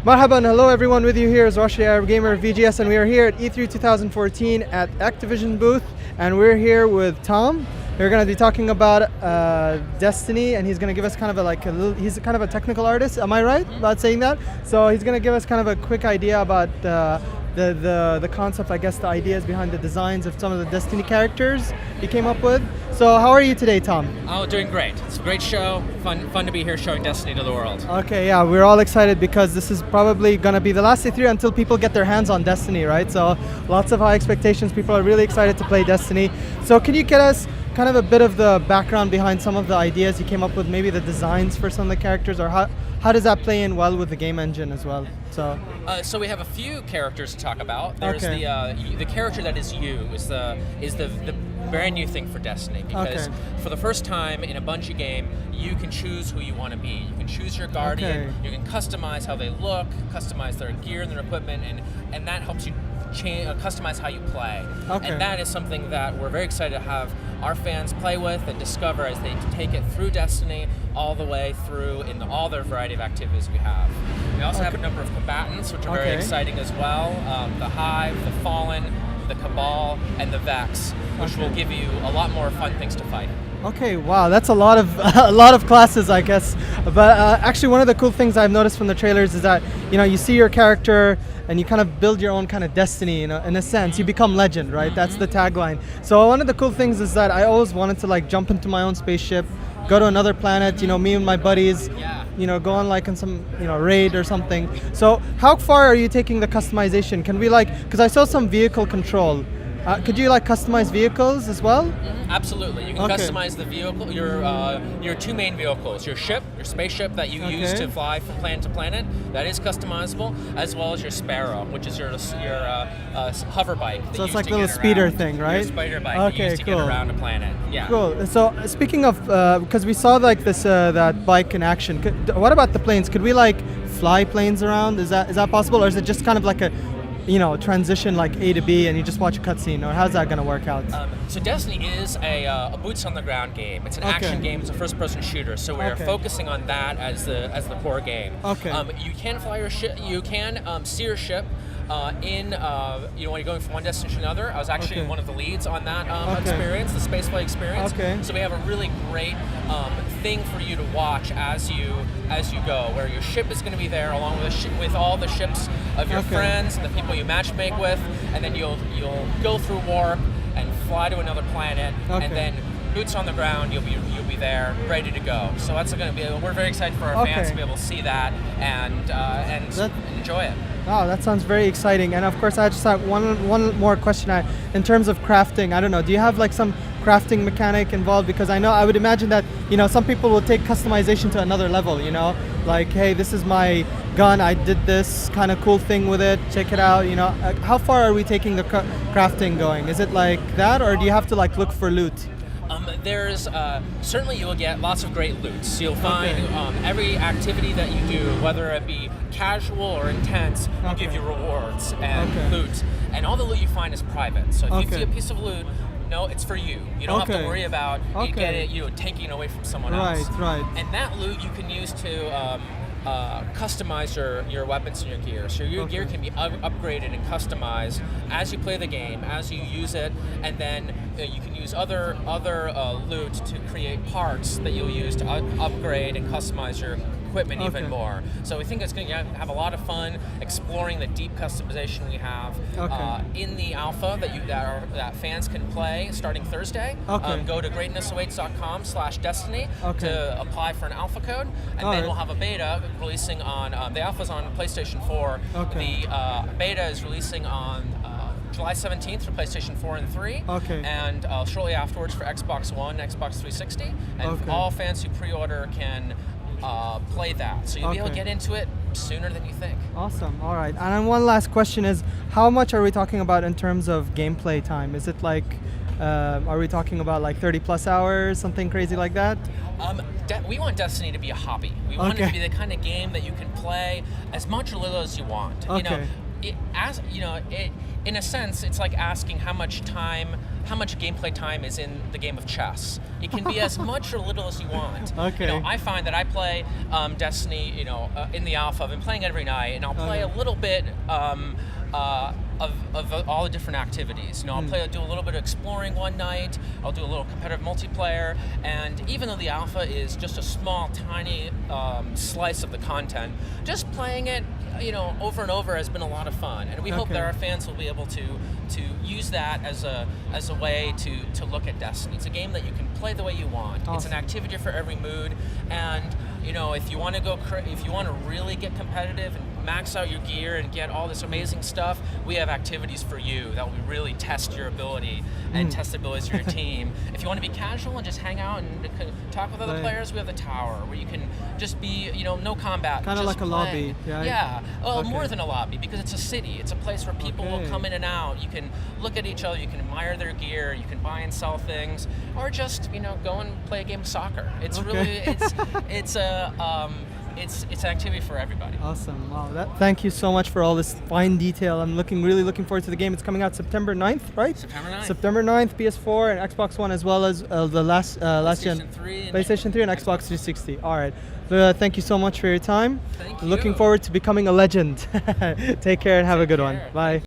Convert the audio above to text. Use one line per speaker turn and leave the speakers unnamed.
Marhaban, hello everyone, with you here is Rashid Arab Gamer VGS, and we are here at E3 2014 at Activision booth, and we're here with Tom. We're going to be talking about Destiny, and he's going to give us kind of he's kind of a technical artist, am I right about saying that? So he's going to give us kind of a quick idea about the concept, I guess the ideas behind the designs of some of the Destiny characters he came up with. So how are you today, Tom?
Oh, doing great. It's a great show. Fun to be here showing Destiny to the world.
Okay, yeah, we're all excited because this is probably going to be the last E3 until people get their hands on Destiny, right? So lots of high expectations. People are really excited to play Destiny. So can you get us kind of a bit of the background behind some of the ideas you came up with, maybe the designs for some of the characters, or how does that play in well with the game engine as well?
So we have a few characters to talk about. There's the character that is you is the brand new thing for Destiny, because for the first time in a Bungie game, you can choose who you want to be. You can choose your Guardian. You can customize how they look, customize their gear and their equipment, and that helps you customize how you play. And that is something that we're very excited to have our fans play with and discover as they take it through Destiny all the way through in all their variety of activities we have. We also have a number of combatants, which are very exciting as well. The Hive, the Fallen, the Cabal, and the Vex, which will give you a lot more fun things to fight.
Okay, wow, that's a lot of classes, I guess. But actually, one of the cool things I've noticed from the trailers is that you see your character and you kind of build your own kind of destiny. In a sense, you become legend, right? That's the tagline. So one of the cool things is that I always wanted to jump into my own spaceship, go to another planet. Me and my buddies. Go on in some raid or something. So how far are you taking the customization? Can we because I saw some vehicle control. Could you customize vehicles as well?
Absolutely. You can customize the vehicle, your two main vehicles, your spaceship that you use to fly from planet to planet, that is customizable, as well as your Sparrow, which is your hover bike.
So it's like a little speeder thing, right?
Your spider bike you use to get around a planet. Yeah.
Cool. So speaking of, because we saw that bike in action, what about the planes? Could we fly planes around? Is that possible, or is it just kind of like a transition A to B and you just watch a cutscene, or how's that going to work out?
So Destiny is a boots on the ground game. It's an action game. It's a first person shooter. So we're focusing on that as the core game. You can fly your ship. You can see your ship. When you're going from one destination to another. I was actually one of the leads on that experience, the spaceflight experience. So we have a really great thing for you to watch as you go, where your ship is going to be there along with all the ships of your friends and the people you matchmake with, and then you'll go through warp and fly to another planet, and then boots on the ground, you'll be there, ready to go. So that's going to be. We're very excited for our fans to be able to see that and enjoy it.
Wow, that sounds very exciting. And of course, I just have one more question. In terms of crafting, I don't know, do you have some crafting mechanic involved? Because I would imagine that some people will take customization to another level. Hey, this is my gun. I did this kind of cool thing with it. Check it out. How far are we taking the crafting going? Is it like that, or do you have to look for loot?
There's certainly you will get lots of great loots. You'll find every activity that you do, whether it be casual or intense, will give you rewards and loot. And all the loot you find is private. So if you see a piece of loot, no, it's for you. You don't have to worry about taking it away from someone else.
Right.
And that loot you can use to customize your weapons and your gear. So your gear can be upgraded and customized as you play the game, as you use it, and then you can use other loot to create parts that you'll use to upgrade and customize your equipment even more. So we think it's going to have a lot of fun exploring the deep customization we have in the alpha that fans can play starting Thursday. Go to greatnessawaits.com/destiny to apply for an alpha code, and then we'll have a beta releasing on the alpha's on PlayStation 4. The beta is releasing on July 17th for PlayStation 4 and 3, and shortly afterwards for Xbox One, Xbox 360, and all fans who pre-order can play that. So you'll be able to get into it sooner than you think.
Awesome. All right. And then one last question is, how much are we talking about in terms of gameplay time? Is it are we talking about 30 plus hours, something crazy like that?
We want Destiny to be a hobby. We want it to be the kind of game that you can play as much or little as you want. as you know, in a sense, it's like asking how much gameplay time is in the game of chess. It can be as much or little as you want.
Okay.
You know, I find that I play Destiny, in the alpha. I've been playing it every night, and I'll play a little bit. Of all the different activities. You know, I'll do a little bit of exploring one night, I'll do a little competitive multiplayer, and even though the alpha is just a small, tiny slice of the content, just playing it, over and over has been a lot of fun. And we hope that our fans will be able to use that as a way to look at Destiny. It's a game that you can play the way you want.
Awesome.
It's an activity for every mood, and if you want to really get competitive and max out your gear and get all this amazing stuff, we have activities for you that will really test your ability and test the abilities of your team. If you want to be casual and just hang out and talk with other players, we have the tower where you can just be, no combat.
Kind of like a lobby.
Yeah. Well, more than a lobby, because it's a city. It's a place where people will come in and out. You can look at each other. You can admire their gear. You can buy and sell things, or just go and play a game of soccer. It's really it's an activity for everybody.
Awesome. Wow. Thank you so much for all this fine detail. I'm really looking forward to the game. It's coming out September 9th, right? September 9th, PS4 and Xbox One, as well as the last gen PlayStation 3 and Xbox 360. All right. Thank you so much for your time.
Thank you.
Looking forward to becoming a legend. Take care and have a good one. Bye.